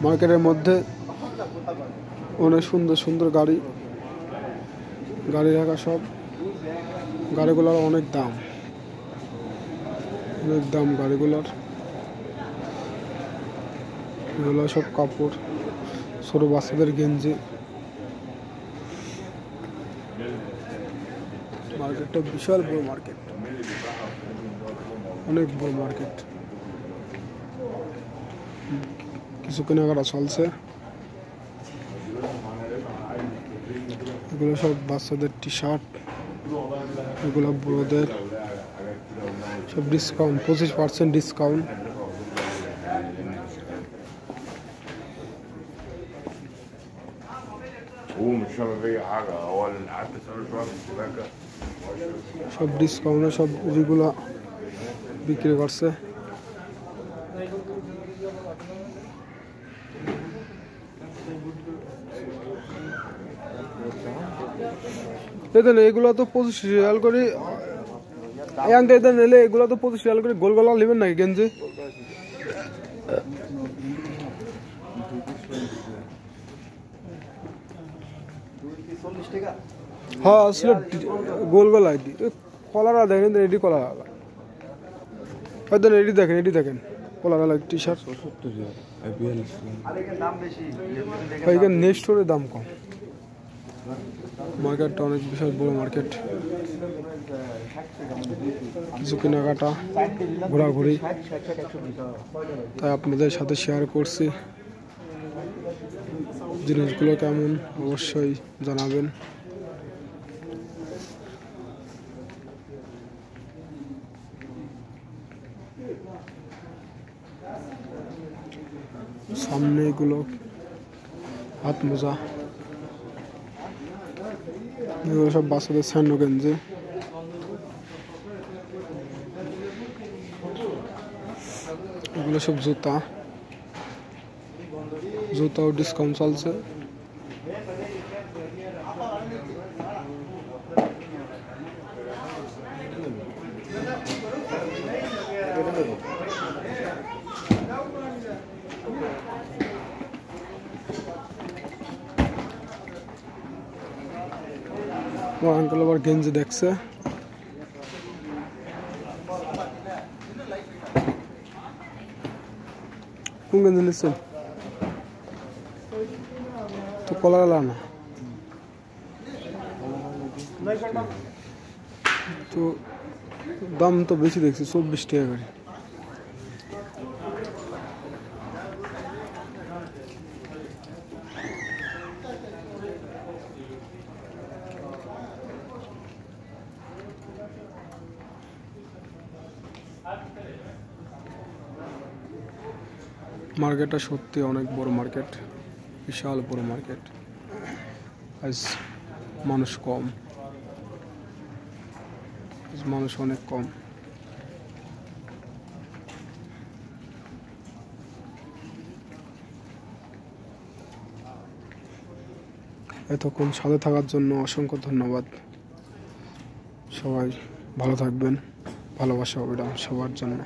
মার্কেটের মধ্যে অনেক সুন্দর সুন্দর গাড়ি রাখা, সব গাড়িগুলোর অনেক দাম গাড়িগুলোর। এগুলো সব কাপড়, ছোট বাচ্চাদের গেঞ্জি। মার্কেটটা বিশাল বড় মার্কেট, অনেক বড় মার্কেট। কিছু কেনাকাটা চলছে। এগুলো সব বাচ্চাদের টি শার্ট, এগুলো বড়দের, সব ডিসকাউন্ট, 25% ডিসকাউন্ট। সব ডিসকাউন্টে সব যেগুলো বিক্রি করছে। এগুলো তো 25 রিয়াল করে, নিলে এগুলো তো 25 রিয়াল করে। গোলগোলা নেবেন নাকি গেঞ্জি? হ্যাঁ আসলে গোলগোলা কলারা দেখেন, এডি কলারা হয়তো এডি দেখেন কলারা টি শার্ট। নেক্সট দাম কম। মার্কেটটা অনেক বিশাল বড় মার্কেট। কিছু কেনাকাটা, ঘোরাঘুরি, তাই আপনাদের সাথে শেয়ার করছি। জিনিসগুলো কেমন অবশ্যই জানাবেন। সামনে এগুলো হাত মোজা, এগুলো সব বাচ্চাদের স্যান্ডো গেঞ্জি। এগুলো সব জুতাও ডিসকাউন্ট চলছে। আঙ্কেল আবার গেঞ্জি দেখছে। কোন গেঞ্জি নিচ্ছেন? তো কলার না তো দাম তো বেশি দেখছি, 24 টাকা করে। মার্কেটটা সত্যি অনেক বড় মার্কেট, বিশাল বড় মার্কেট। আজ মানুষ কম, মানুষ অনেক কম। এতক্ষণ সাথে থাকার জন্য অসংখ্য ধন্যবাদ। সবাই ভালো থাকবেন, ভালোবাসা অবিরাম সবার জন্য।